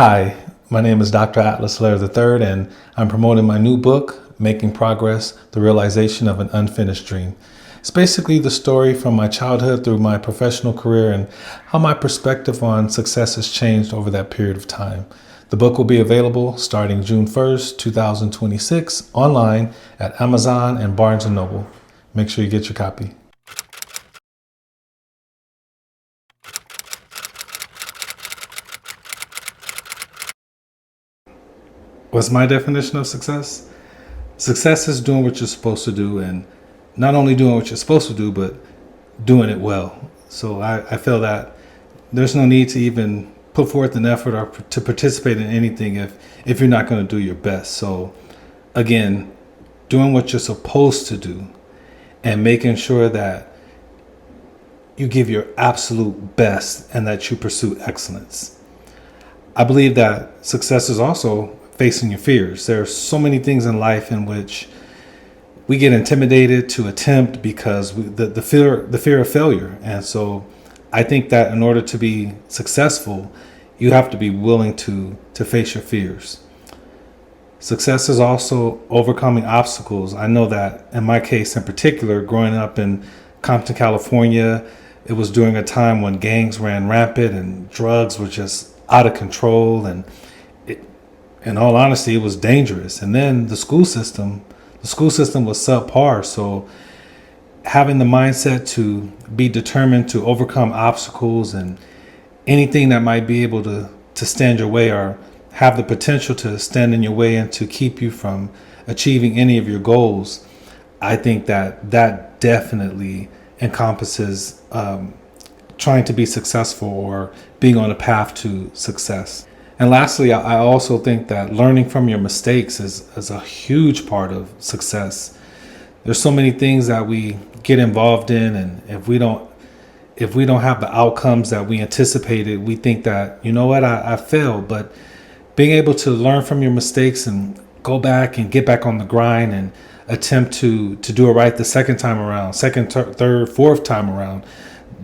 Hi, my name is Dr. Atlas Helaire III, and I'm promoting my new book, Making Progress, The Realization of an Unfinished Dream. It's basically the story from my childhood through my professional career and how my perspective on success has changed over that period of time. The book will be available starting June 1st, 2026, online at Amazon and Barnes & Noble. Make sure you get your copy. What's my definition of success? Success is doing what you're supposed to do, and not only doing what you're supposed to do, but doing it well. So I feel that there's no need to even put forth an effort or to participate in anything if you're not going to do your best. So again, doing what you're supposed to do and making sure that you give your absolute best and that you pursue excellence. I believe that success is also facing your fears. There are so many things in life in which we get intimidated to attempt because the fear of failure. And so I think that in order to be successful, you have to be willing to face your fears. Success is also overcoming obstacles. I know that in my case in particular, growing up in Compton, California, it was during a time when gangs ran rampant and drugs were just out of control, and in all honesty, it was dangerous. And then the school system was subpar. So having the mindset to be determined to overcome obstacles and anything that might be able to stand your way or have the potential to stand in your way and to keep you from achieving any of your goals, I think that definitely encompasses trying to be successful or being on a path to success. And lastly, I also think that learning from your mistakes is a huge part of success. There's so many things that we get involved in, and if we don't have the outcomes that we anticipated, we think that, you know what, I failed. But being able to learn from your mistakes and go back and get back on the grind and attempt to do it right the second time around, third, fourth time around,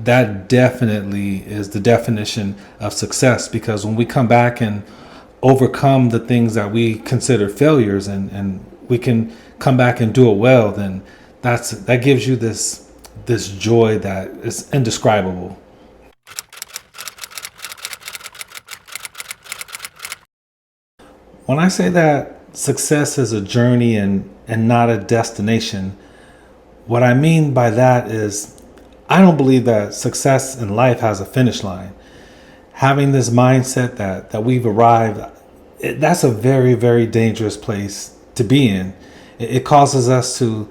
that definitely is the definition of success. Because when we come back and overcome the things that we consider failures and we can come back and do it well, then that gives you this joy that is indescribable. When I say that success is a journey and not a destination, what I mean by that is I don't believe that success in life has a finish line. Having this mindset that we've arrived, that's a very, very dangerous place to be in. It causes us to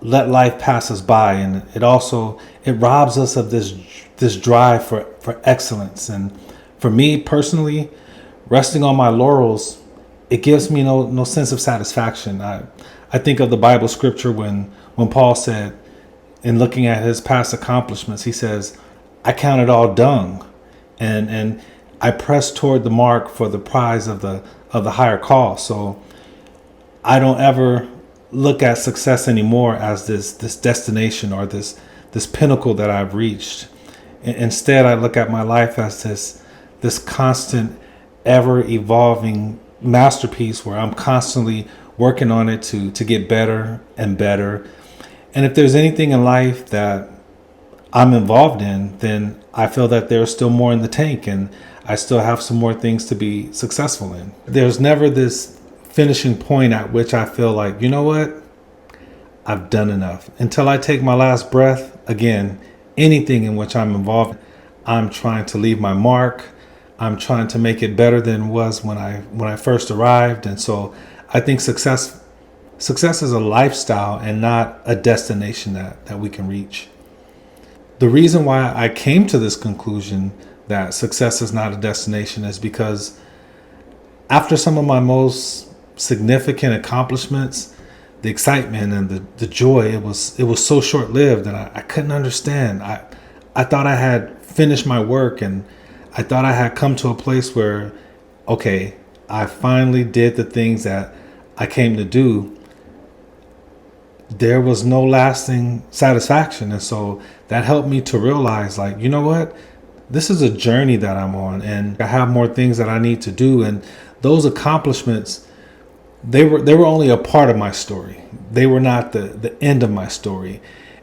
let life pass us by, and it robs us of this drive for excellence. And for me personally, resting on my laurels, it gives me no sense of satisfaction. I think of the Bible scripture when Paul said, in looking at his past accomplishments, he says, I count it all dung, and I press toward the mark for the prize of the higher call. So I don't ever look at success anymore as this destination or this pinnacle that I've reached. Instead, I look at my life as this constant, ever evolving masterpiece where I'm constantly working on it to get better and better. And if there's anything in life that I'm involved in, then I feel that there's still more in the tank and I still have some more things to be successful in. There's never this finishing point at which I feel like, you know what, I've done enough. Until I take my last breath, again, anything in which I'm involved, I'm trying to leave my mark. I'm trying to make it better than it was when I first arrived. And so I think success is a lifestyle and not a destination that we can reach. The reason why I came to this conclusion that success is not a destination is because after some of my most significant accomplishments, the excitement and the joy, it was so short-lived, and I couldn't understand. I thought I had finished my work, and I thought I had come to a place where, okay, I finally did the things that I came to do. There was no lasting satisfaction. And so that helped me to realize, like, you know what? this is a journey that I'm on, and I have more things that I need to do. And those accomplishments, they were only a part of my story. They were not the end of my story.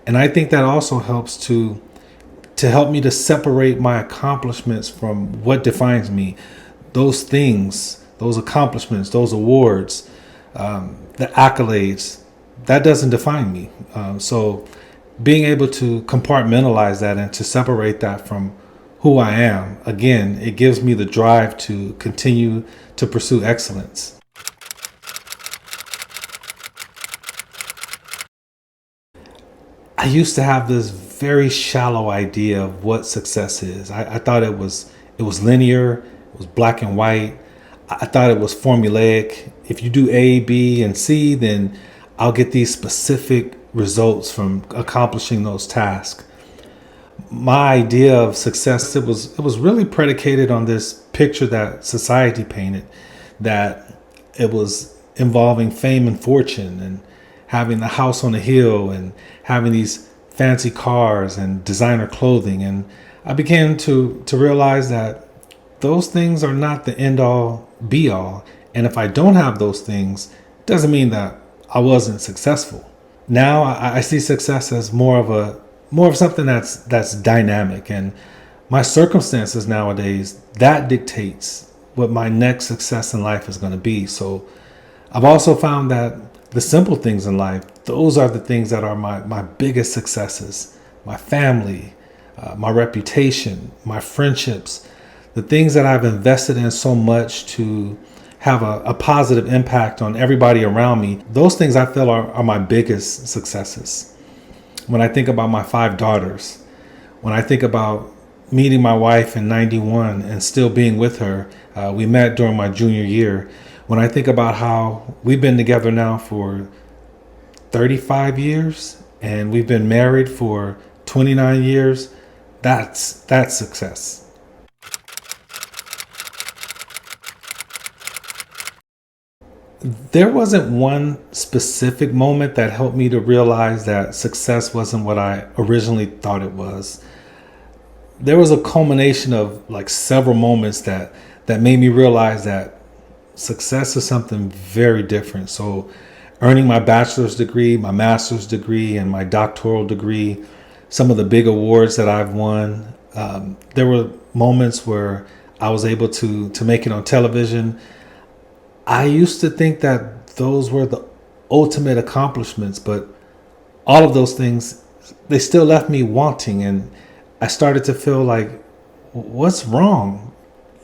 And I think that also helps to help me to separate my accomplishments from what defines me. Those things, those accomplishments, those awards, the accolades, that doesn't define me. So being able to compartmentalize that and to separate that from who I am, again, it gives me the drive to continue to pursue excellence. I used to have this very shallow idea of what success is. I thought it was linear, it was black and white. I thought it was formulaic. If you do A, B, and C, then I'll get these specific results from accomplishing those tasks. My idea of success, it was really predicated on this picture that society painted, that it was involving fame and fortune and having the house on the hill and having these fancy cars and designer clothing. And I began to realize that those things are not the end all be all. And if I don't have those things, it doesn't mean that I wasn't successful. Now I see success as more of something that's dynamic, and my circumstances nowadays, that dictates what my next success in life is going to be. So I've also found that the simple things in life, those are the things that are my biggest successes. My family, my reputation, my friendships, the things that I've invested in so much to have a positive impact on everybody around me. Those things I feel are my biggest successes. When I think about my 5 daughters, when I think about meeting my wife in 91 and still being with her, we met during my junior year. When I think about how we've been together now for 35 years and we've been married for 29 years, that's success. There wasn't one specific moment that helped me to realize that success wasn't what I originally thought it was. There was a culmination of like several moments that made me realize that success is something very different. So earning my bachelor's degree, my master's degree, and my doctoral degree, some of the big awards that I've won, there were moments where I was able to make it on television. I used to think that those were the ultimate accomplishments, but all of those things, they still left me wanting. And I started to feel like, what's wrong?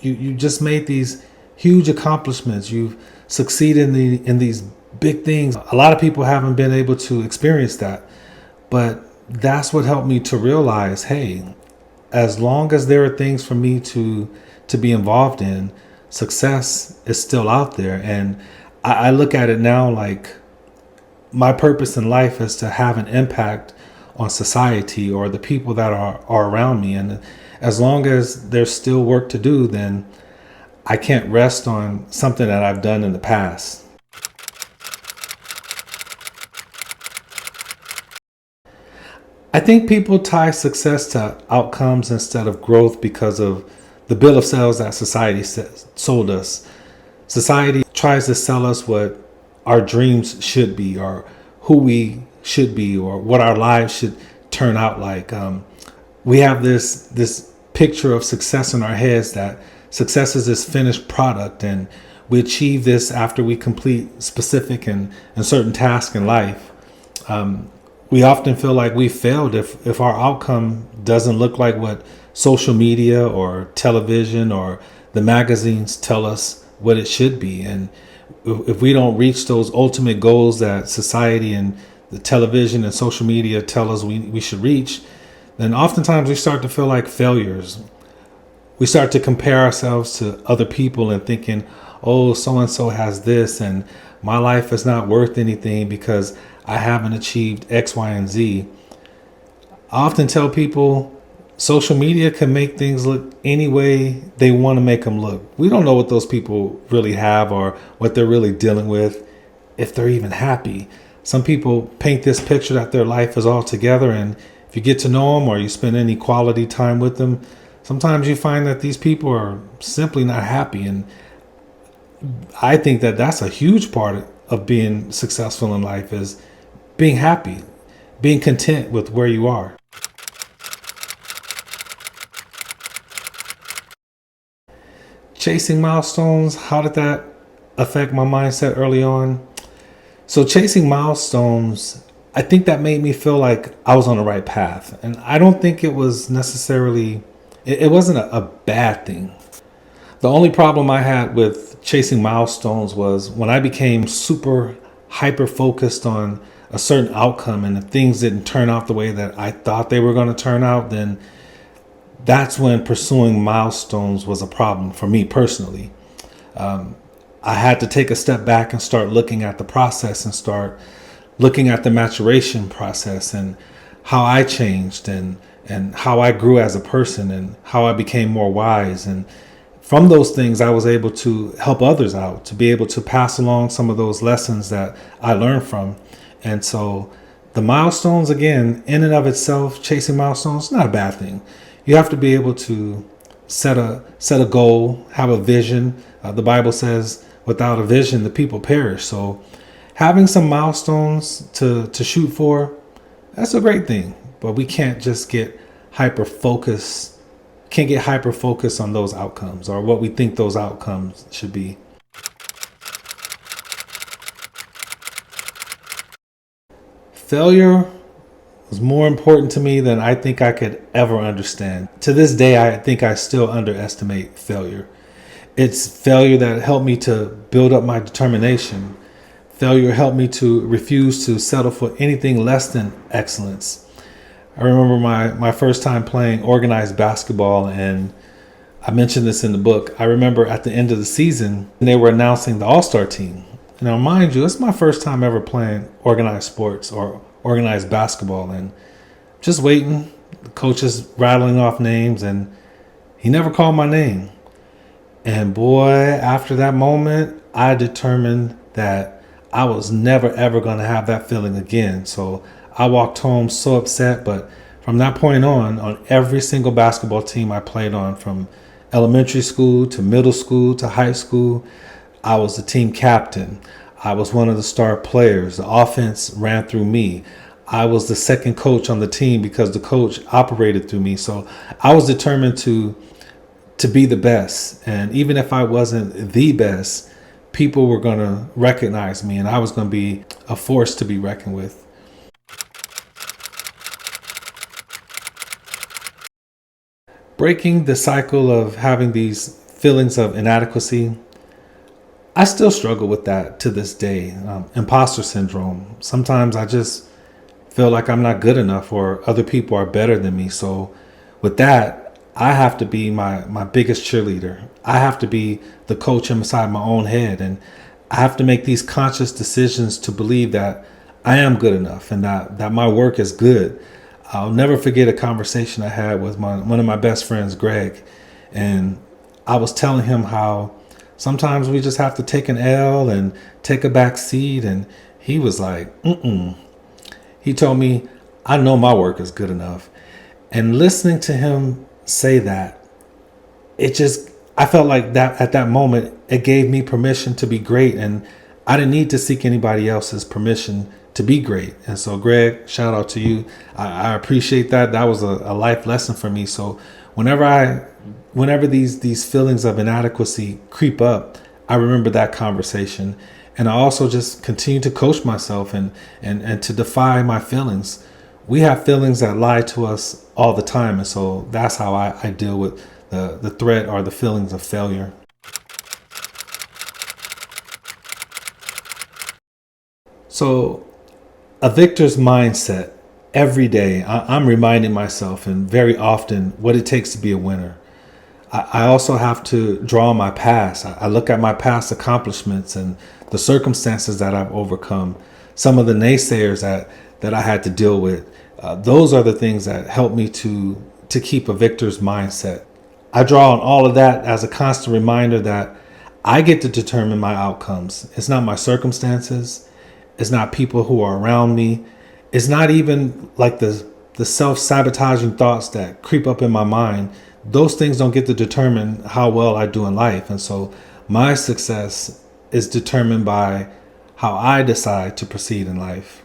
You just made these huge accomplishments. You've succeeded in these big things. A lot of people haven't been able to experience that. But that's what helped me to realize, hey, as long as there are things for me to be involved in, success is still out there. And I look at it now like my purpose in life is to have an impact on society or the people that are around me. And as long as there's still work to do, then I can't rest on something that I've done in the past. I think people tie success to outcomes instead of growth because of the bill of sales that society sold us. Society tries to sell us what our dreams should be, or who we should be, or what our lives should turn out like. We have this picture of success in our heads, that success is this finished product, and we achieve this after we complete specific and certain tasks in life. We often feel like we failed if our outcome doesn't look like what social media or television or the magazines tell us what it should be. And if we don't reach those ultimate goals that society and the television and social media tell us we should reach, then oftentimes we start to feel like failures. We start to compare ourselves to other people and thinking, oh, so-and-so has this and my life is not worth anything because I haven't achieved X, Y, and Z. I often tell people social media can make things look any way they want to make them look. We don't know what those people really have or what they're really dealing with, if they're even happy. Some people paint this picture that their life is all together, and if you get to know them or you spend any quality time with them, Sometimes you find that these people are simply not happy. And I think that that's a huge part of being successful in life is being happy, being content with where you are. Chasing milestones, how did that affect my mindset early on? So, chasing milestones, I think that made me feel like I was on the right path. And I don't think it was necessarily, it wasn't a bad thing. The only problem I had with chasing milestones was when I became super hyper focused on a certain outcome and if things didn't turn out the way that I thought they were going to turn out, then that's when pursuing milestones was a problem for me personally. I had to take a step back and start looking at the process and start looking at the maturation process and how I changed and how I grew as a person and how I became more wise. And from those things, I was able to help others out, to be able to pass along some of those lessons that I learned from. And so the milestones, again, in and of itself, chasing milestones, not a bad thing. You have to be able to set a goal, have a vision. The Bible says, without a vision, the people perish. So having some milestones to shoot for, that's a great thing. But we can't just get hyper focused on those outcomes or what we think those outcomes should be. Failure was more important to me than I think I could ever understand. To this day, I think I still underestimate failure. It's failure that helped me to build up my determination. Failure helped me to refuse to settle for anything less than excellence. I remember my first time playing organized basketball, and I mentioned this in the book. I remember at the end of the season, they were announcing the All-Star team. Now, mind you, it's my first time ever playing organized sports or organized basketball, and just waiting. The coach is rattling off names, and he never called my name. And boy, after that moment, I determined that I was never ever going to have that feeling again. So I walked home so upset. But from that point on every single basketball team I played on, from elementary school to middle school to high school, I was the team captain. I was one of the star players. The offense ran through me. I was the second coach on the team because the coach operated through me. So I was determined to be the best. And even if I wasn't the best, people were going to recognize me and I was going to be a force to be reckoned with. Breaking the cycle of having these feelings of inadequacy, I still struggle with that to this day. Imposter syndrome. Sometimes I just feel like I'm not good enough or other people are better than me. So with that, I have to be my biggest cheerleader. I have to be the coach inside my own head. And I have to make these conscious decisions to believe that I am good enough and that my work is good. I'll never forget a conversation I had with one of my best friends, Greg. And I was telling him how sometimes we just have to take an L and take a back seat. And he was like, mm-mm. He told me, I know my work is good enough. And listening to him say that, I felt like that at that moment, it gave me permission to be great. And I didn't need to seek anybody else's permission to be great. And so, Greg, shout out to you. I appreciate that. That was a life lesson for me. So whenever these feelings of inadequacy creep up, I remember that conversation. And I also just continue to coach myself and to defy my feelings. We have feelings that lie to us all the time. And so that's how I deal with the threat or the feelings of failure. So a victor's mindset, every day, I'm reminding myself and very often what it takes to be a winner. I also have to draw on my past. I look at my past accomplishments and the circumstances that I've overcome, some of the naysayers that I had to deal with. Those are the things that help me to keep a victor's mindset. I draw on all of that as a constant reminder that I get to determine my outcomes. It's not my circumstances. It's not people who are around me. It's not even like the self-sabotaging thoughts that creep up in my mind. those things don't get to determine how well I do in life. And so my success is determined by how I decide to proceed in life.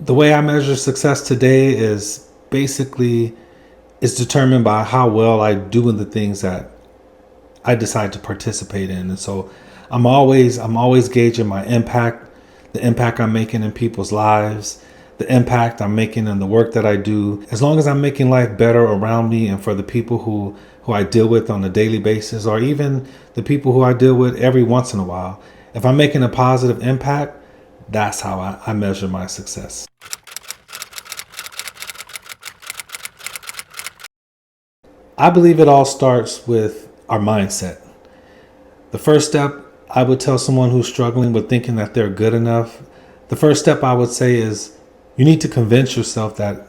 The way I measure success today is determined by how well I do in the things that I decide to participate in. And so I'm always gauging my impact, the impact I'm making in people's lives, the impact I'm making in the work that I do. As long as I'm making life better around me and for the people who I deal with on a daily basis, or even the people who I deal with every once in a while, if I'm making a positive impact, that's how I measure my success. I believe it all starts with our mindset. The first step I would tell someone who's struggling with thinking that they're good enough, the first step I would say is you need to convince yourself that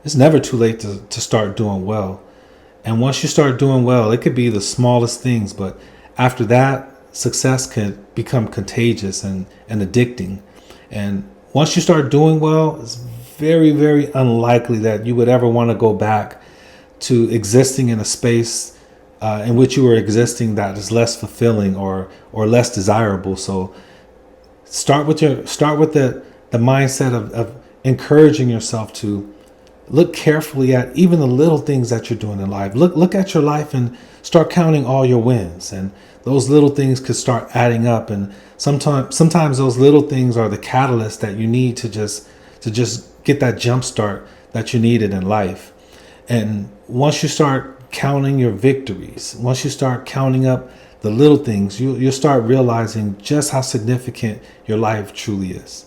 it's never too late to start doing well. And once you start doing well, it could be the smallest things, but after that, success can become contagious and addicting. And once you start doing well, it's very, very unlikely that you would ever want to go back to existing in a space in which you were existing that is less fulfilling or less desirable. So start with the mindset of encouraging yourself to look carefully at even the little things that you're doing in life. Look at your life and start counting all your wins, and those little things could start adding up. And sometimes those little things are the catalyst that you need to just get that jump start that you needed in life. And once you start counting your victories, once you start counting up the little things, you'll start realizing just how significant your life truly is.